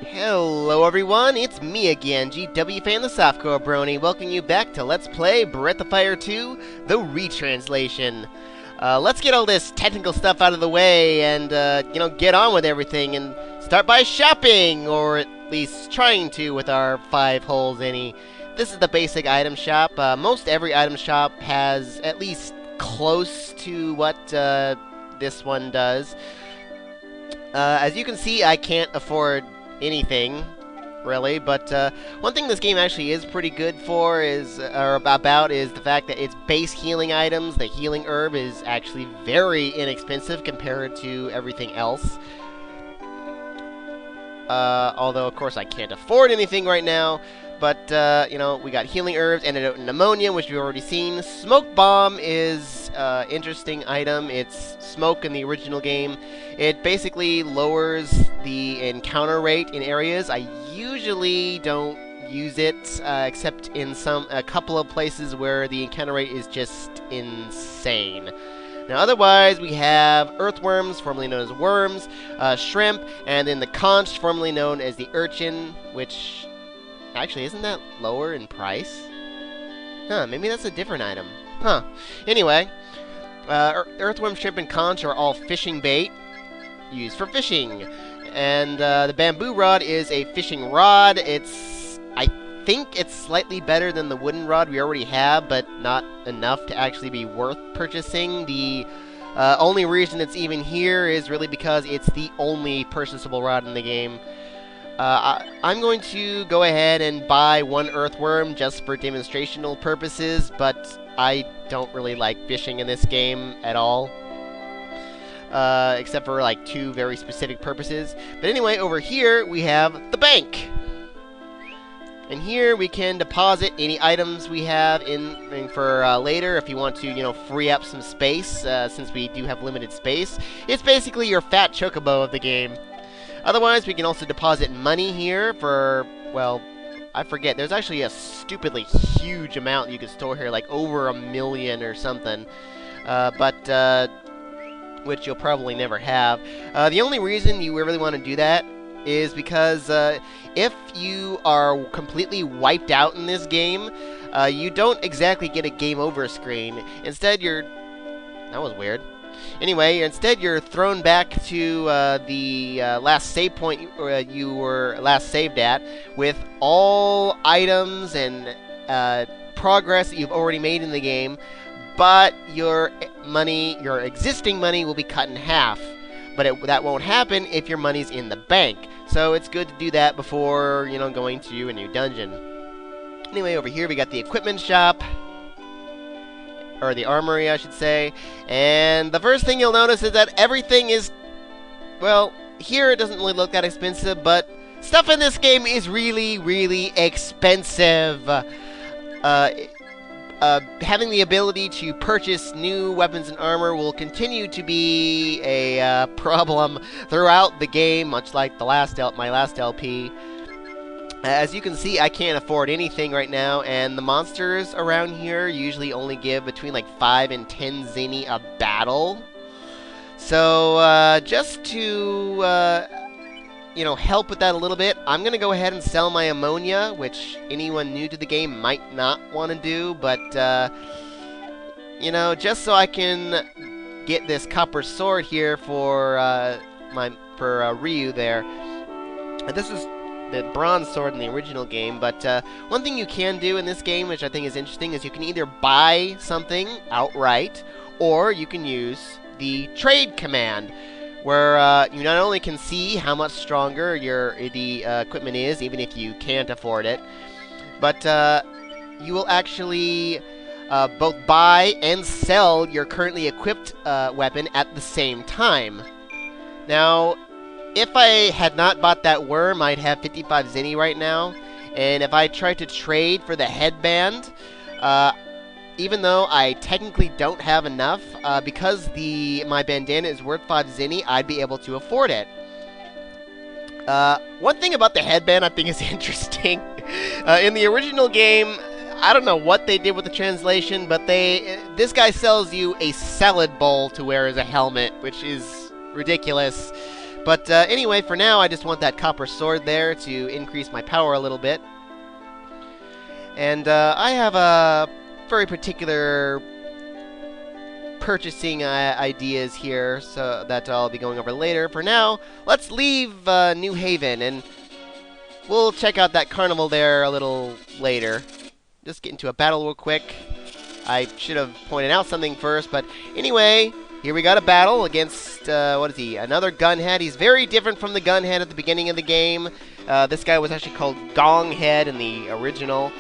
Hello everyone, it's me again, GW Fan the Softcore Brony, welcoming you back to Let's Play Breath of Fire 2, the Retranslation. Let's get all this technical stuff out of the way and, get on with everything and start by shopping, or at least trying to with our 5 holes any. This is the basic item shop. Most every item shop has at least close to what this one does. As you can see, I can't afford anything, really, but one thing this game actually is pretty good for is the fact that its base healing items, the healing herb, is actually very inexpensive compared to everything else. Although, of course, I can't afford anything right now, but, we got healing herbs, antidote and pneumonia, which we've already seen. Smoke bomb is an interesting item. It's smoke in the original game. It basically lowers the encounter rate in areas. I usually don't use it, except in a couple of places where the encounter rate is just insane. Now, otherwise, we have earthworms, formerly known as worms, shrimp, and then the conch, formerly known as the urchin, which actually isn't that lower in price? Huh, maybe that's a different item. Huh. Anyway, earthworm, shrimp, and conch are all fishing bait used for fishing. And the bamboo rod is a fishing rod. I think it's slightly better than the wooden rod we already have, but not enough to actually be worth purchasing. The only reason it's even here is really because it's the only purchasable rod in the game. I'm going to go ahead and buy one earthworm just for demonstrational purposes, but I don't really like fishing in this game at all. Except for like 2 very specific purposes. But anyway, over here we have the bank. And here we can deposit any items we have in for later if you want to, free up some space, since we do have limited space. It's basically your fat chocobo of the game. Otherwise, we can also deposit money here for, well, I forget. There's actually a stupidly huge amount you can store here, like over 1 million or something. Which you'll probably never have. The only reason you really want to do that is because if you are completely wiped out in this game, you don't exactly get a game over screen. Instead, that was weird. Anyway, instead you're thrown back to the last save point you were last saved at, with all items and progress that you've already made in the game, but your existing money will be cut in half. But that won't happen if your money's in the bank. So it's good to do that before, going to a new dungeon. Anyway, over here we got the equipment shop. Or the armory, I should say. And the first thing you'll notice is that everything is, well, here it doesn't really look that expensive, but stuff in this game is really, really expensive. Having the ability to purchase new weapons and armor will continue to be a problem throughout the game, much like my last LP. As you can see, I can't afford anything right now, and the monsters around here usually only give between like 5 and 10 zenny a battle. So, just to, help with that a little bit, I'm going to go ahead and sell my ammonia, which anyone new to the game might not want to do, but, just so I can get this copper sword here for, Ryu there. This is the bronze sword in the original game, but one thing you can do in this game, which I think is interesting, is you can either buy something outright, or you can use the trade command, where you not only can see how much stronger the equipment is, even if you can't afford it, but you will actually both buy and sell your currently equipped weapon at the same time. Now, if I had not bought that worm, I'd have 55 zenny right now. And if I tried to trade for the headband, even though I technically don't have enough, because my bandana is worth 5 zenny, I'd be able to afford it. One thing about the headband I think is interesting. In the original game, I don't know what they did with the translation, but this guy sells you a salad bowl to wear as a helmet, which is ridiculous. But anyway, for now, I just want that copper sword there to increase my power a little bit. And I have a very particular purchasing ideas here, so that I'll be going over later. For now, let's leave New Haven, and we'll check out that carnival there a little later. Just get into a battle real quick. I should have pointed out something first, but anyway, here we got a battle against, what is he? Another gunhead. He's very different from the gunhead at the beginning of the game. This guy was actually called Gonghead in the original.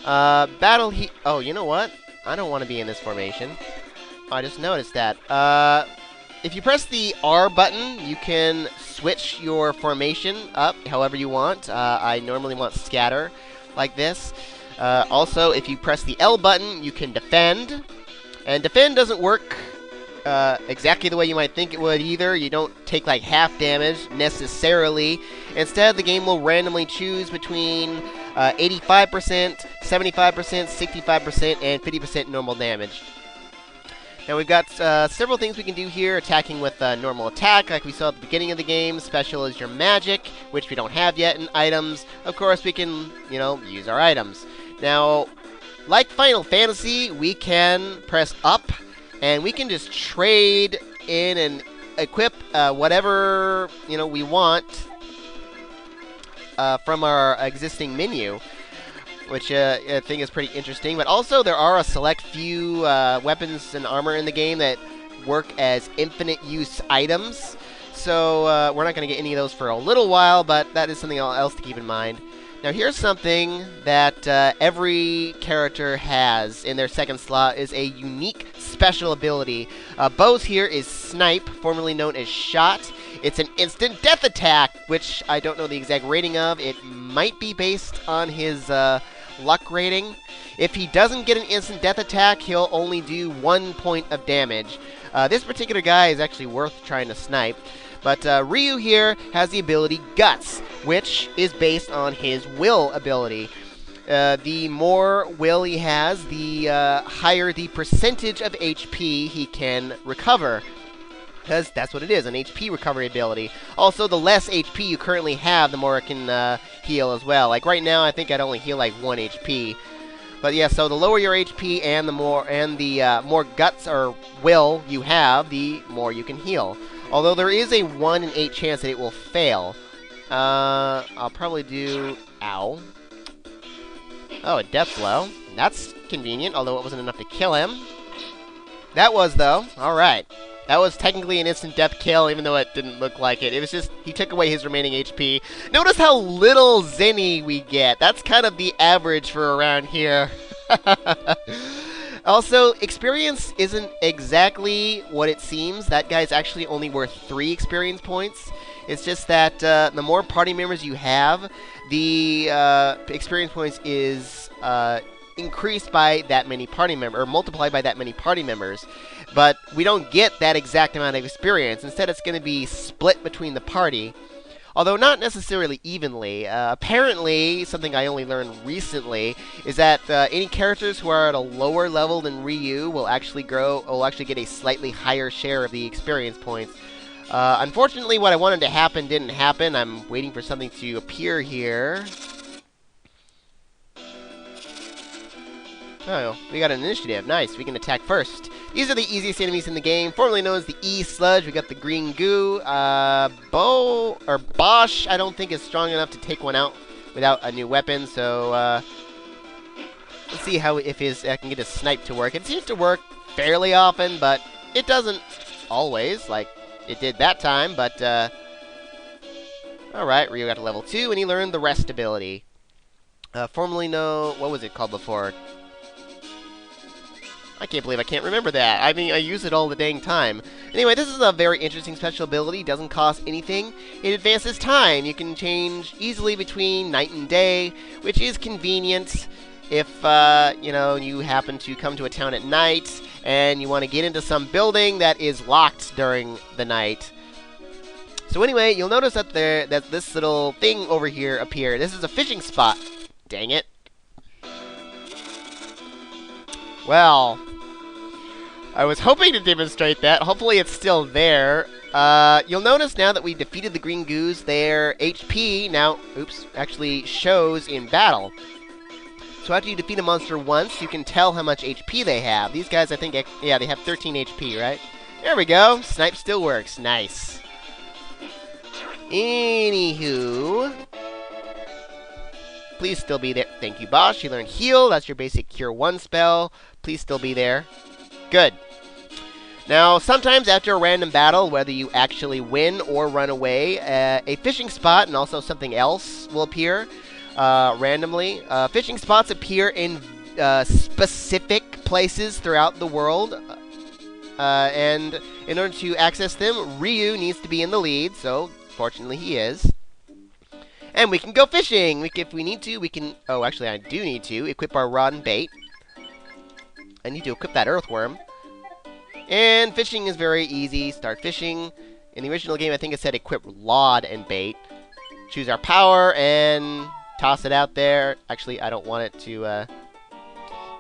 Oh, you know what? I don't want to be in this formation. I just noticed that. If you press the R button, you can switch your formation up however you want. I normally want scatter, like this. Also, if you press the L button, you can defend. And defend doesn't work exactly the way you might think it would either. You don't take like half damage necessarily. Instead, the game will randomly choose between 85%, 75%, 65%, and 50% normal damage. Now we've got several things we can do here. Attacking with normal attack, like we saw at the beginning of the game. Special is your magic, which we don't have yet in items. Of course, we can, use our items. Now, like Final Fantasy, we can press up, and we can just trade in and equip whatever, we want from our existing menu, which I think is pretty interesting. But also, there are a select few weapons and armor in the game that work as infinite use items. So we're not going to get any of those for a little while, but that is something else to keep in mind. Now here's something that every character has in their second slot, is a unique special ability. Bo's here is Snipe, formerly known as Shot. It's an instant death attack, which I don't know the exact rating of. It might be based on his luck rating. If he doesn't get an instant death attack, he'll only do 1 point of damage. This particular guy is actually worth trying to snipe. But Ryu here has the ability Guts, which is based on his will ability. The more will he has, the higher the percentage of HP he can recover. Because that's what it is, an HP recovery ability. Also, the less HP you currently have, the more it can heal as well. Like right now, I think I'd only heal like 1 HP. But yeah, so the lower your HP and the more guts or will you have, the more you can heal. Although there is a 1 in 8 chance that it will fail. I'll probably do... Ow. Oh, a death blow. That's convenient, although it wasn't enough to kill him. That was, though. Alright. That was technically an instant death kill, even though it didn't look like it. It was just, he took away his remaining HP. Notice how little Zenny we get. That's kind of the average for around here. Also, experience isn't exactly what it seems. That guy's actually only worth 3 experience points. It's just that the more party members you have, the experience points is increased by that many party members, or multiplied by that many party members. But we don't get that exact amount of experience. Instead, it's going to be split between the party. Although not necessarily evenly. Apparently, something I only learned recently is that any characters who are at a lower level than Ryu will actually get a slightly higher share of the experience points. Unfortunately, what I wanted to happen didn't happen. I'm waiting for something to appear here. Oh, we got an initiative. Nice. We can attack first. These are the easiest enemies in the game, formerly known as the E-Sludge. We got the green goo. Bosch, I don't think is strong enough to take one out without a new weapon, so let's see how I can get his snipe to work. It seems to work fairly often, but it doesn't always, like it did that time, but alright, Ryu got to level 2, and he learned the rest ability. Formerly known, what was it called before? I can't believe I can't remember that. I mean, I use it all the dang time. Anyway, this is a very interesting special ability. Doesn't cost anything. It advances time. You can change easily between night and day, which is convenient if, you happen to come to a town at night and you want to get into some building that is locked during the night. So anyway, you'll notice that this little thing over here appeared. This is a fishing spot. Dang it. Well, I was hoping to demonstrate that. Hopefully it's still there. You'll notice now that we defeated the green goos, their HP now, actually shows in battle. So after you defeat a monster once, you can tell how much HP they have. These guys, I think, yeah, they have 13 HP, right? There we go. Snipe still works. Nice. Anywho, please still be there. Thank you, Bosch. You learned Heal. That's your basic Cure 1 spell. Please still be there. Good. Now, sometimes after a random battle, whether you actually win or run away, a fishing spot and also something else will appear randomly. Fishing spots appear in specific places throughout the world. And in order to access them, Ryu needs to be in the lead, so fortunately he is. And we can go fishing! If we need to, we can... Oh, actually, I do need to equip our rod and bait. I need to equip that earthworm. And fishing is very easy. Start fishing. In the original game, I think it said equip rod and bait. Choose our power and toss it out there. Actually, I don't want it to...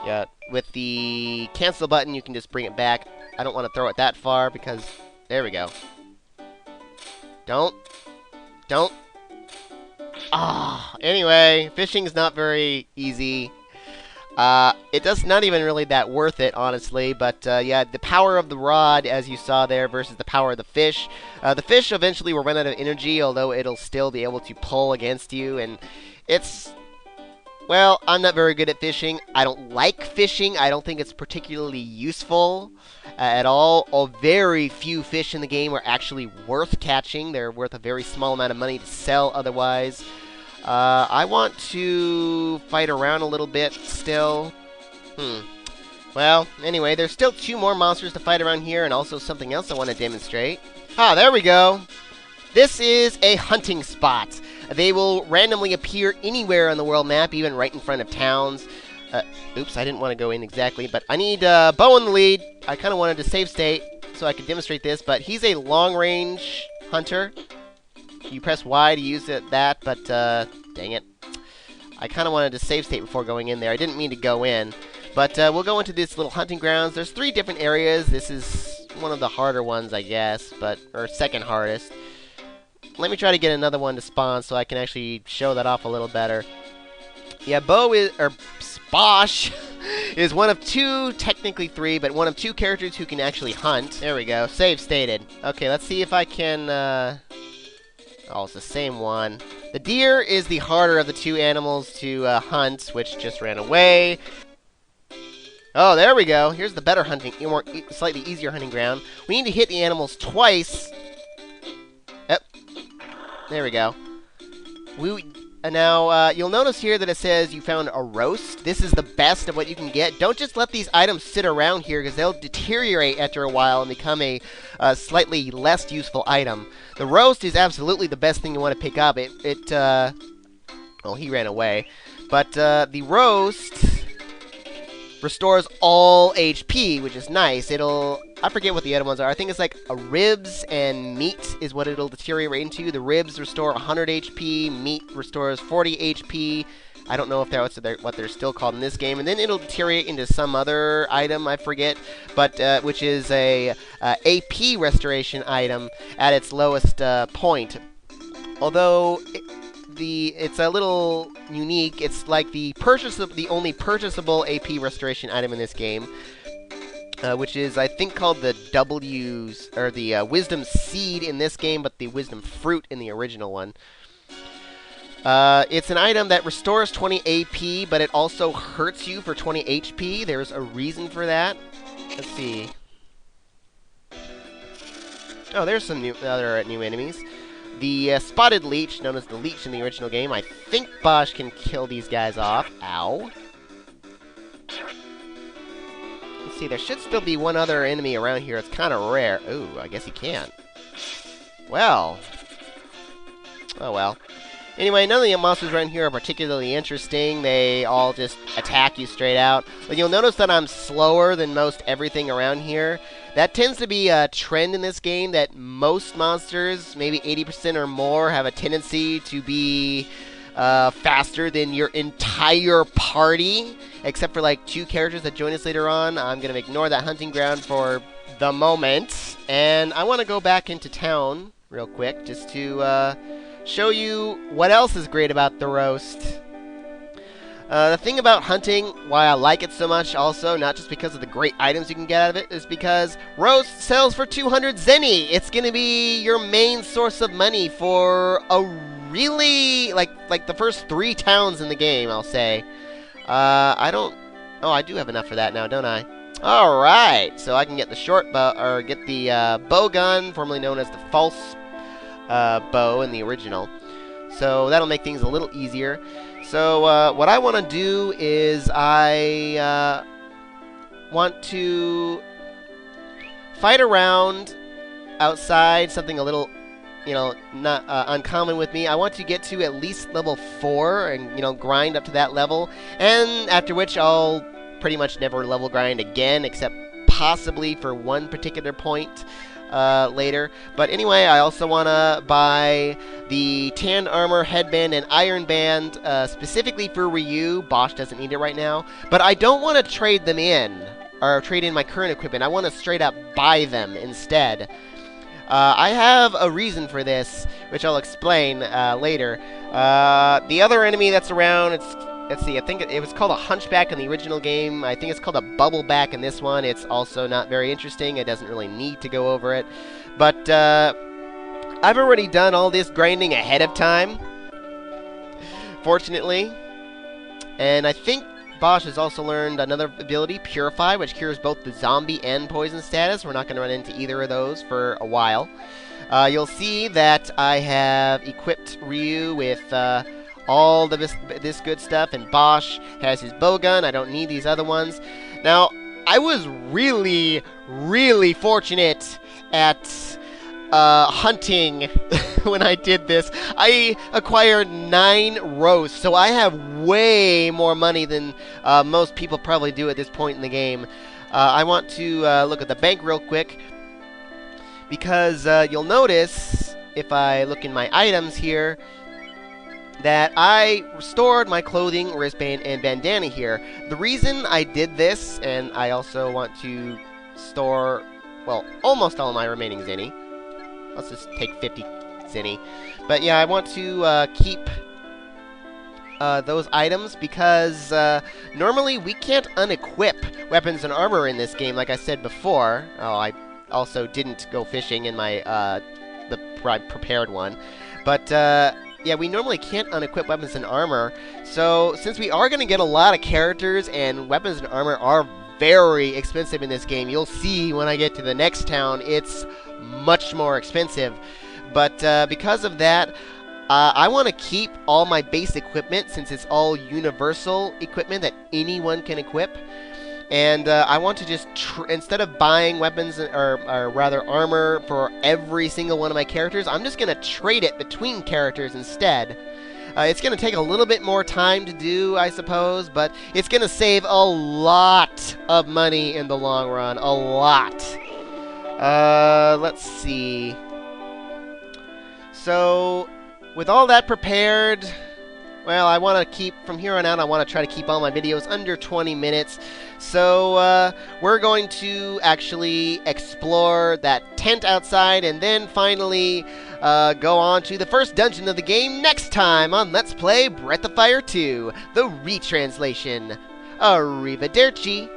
yeah, with the cancel button, you can just bring it back. I don't want to throw it that far because... There we go. Don't. Anyway, fishing's not very easy. It does not even really that worth it, honestly. But yeah, the power of the rod, as you saw there, versus the power of the fish. The fish eventually will run out of energy, although it'll still be able to pull against you. And it's... Well, I'm not very good at fishing. I don't like fishing. I don't think it's particularly useful at all. Very few fish in the game are actually worth catching. They're worth a very small amount of money to sell otherwise. I want to fight around a little bit still. Well, anyway, there's still 2 more monsters to fight around here, and also something else I want to demonstrate. Ah, there we go. This is a hunting spot. They will randomly appear anywhere on the world map, even right in front of towns. Oops, I didn't want to go in exactly, but I need Bo in the lead. I kind of wanted to save state so I could demonstrate this, but he's a long-range hunter. You press Y to use that, but dang it. I kind of wanted to save state before going in there. I didn't mean to go in, but we'll go into this little hunting grounds. There's 3 different areas. This is one of the harder ones, I guess, or second hardest. Let me try to get another one to spawn so I can actually show that off a little better. Yeah, Bosch is one of 2, technically 3, but one of 2 characters who can actually hunt. There we go. Save stated. Okay, let's see if I can... Oh, it's the same one. The deer is the harder of the 2 animals to hunt, which just ran away. Oh, there we go. Here's the better hunting, slightly easier hunting ground. We need to hit the animals twice. Yep. There we go. Now, you'll notice here that it says you found a roast. This is the best of what you can get. Don't just let these items sit around here, because they'll deteriorate after a while and become a slightly less useful item. The roast is absolutely the best thing you want to pick up. Well, he ran away. But the roast restores all HP, which is nice. I forget what the other ones are. I think it's like ribs and meat is what it'll deteriorate into. The ribs restore 100 HP, meat restores 40 HP. I don't know if that's what they're still called in this game. And then it'll deteriorate into some other item, I forget, but which is a AP restoration item at its lowest point. Although it's a little unique. It's like the only purchasable AP restoration item in this game. Which is, I think, called the Wisdom Seed in this game, but the Wisdom Fruit in the original one. It's an item that restores 20 AP, but it also hurts you for 20 HP. There's a reason for that. Let's see. Oh, there's some other new enemies. The Spotted Leech, known as the Leech in the original game. I think Bosch can kill these guys off. Ow. See, there should still be one other enemy around here. It's kind of rare. Ooh, I guess he can't. Well. Oh, well. Anyway, none of the monsters around here are particularly interesting. They all just attack you straight out. But you'll notice that I'm slower than most everything around here. That tends to be a trend in this game, that most monsters, maybe 80% or more, have a tendency to be faster than your entire party, except for like 2 characters that join us later on. I'm going to ignore that hunting ground for the moment. And I want to go back into town real quick just to show you what else is great about the roast. The thing about hunting, why I like it so much also, not just because of the great items you can get out of it, is because roast sells for 200 zenny. It's going to be your main source of money for a really, like the first 3 towns in the game, I'll say. I do have enough for that now, don't I? Alright, so I can get the short bow, or get the bow gun, formerly known as the false bow in the original. So that'll make things a little easier. So what I want to do is I want to fight around outside, something a little, not uncommon with me. I want to get to at least level 4 and, grind up to that level. And after which I'll pretty much never level grind again, except possibly for one particular point later. But anyway, I also want to buy the tan armor, headband, and iron band specifically for Ryu. Bosch doesn't need it right now. But I don't want to trade them in, or trade in my current equipment. I want to straight up buy them instead. I have a reason for this, which I'll explain later. The other enemy that's around, let's see, I think it was called a hunchback in the original game. I think it's called a bubbleback in this one. It's also not very interesting. It doesn't really need to go over it. But I've already done all this grinding ahead of time, fortunately. And I think Bosch has also learned another ability, Purify, which cures both the zombie and poison status. We're not going to run into either of those for a while. You'll see that I have equipped Ryu with all this good stuff, and Bosch has his bowgun. I don't need these other ones. Now, I was really, really fortunate at hunting when I did this. I acquired 9 roasts, so I have way more money than most people probably do at this point in the game. I want to look at the bank real quick, because you'll notice, if I look in my items here, that I stored my clothing, wristband, and bandana here. The reason I did this, and I also want to store, well, almost all of my remaining zenny. Let's just take 50 zenny. But yeah, I want to keep those items because normally we can't unequip weapons and armor in this game, like I said before. Oh, I also didn't go fishing in my the prepared one. But yeah, we normally can't unequip weapons and armor. So since we are going to get a lot of characters and weapons and armor are very expensive in this game, you'll see when I get to the next town, it's much more expensive. But because of that, I want to keep all my base equipment, since it's all universal equipment that anyone can equip. And I want to just, instead of buying weapons, or rather armor for every single one of my characters, I'm just going to trade it between characters instead. It's going to take a little bit more time to do, I suppose, but it's going to save a lot of money in the long run. A lot. Let's see. So, with all that prepared, well, I want to keep, from here on out, I want to try to keep all my videos under 20 minutes. So, we're going to actually explore that tent outside, and then finally go on to the first dungeon of the game next time on Let's Play Breath of Fire 2, the Retranslation. Arrivederci!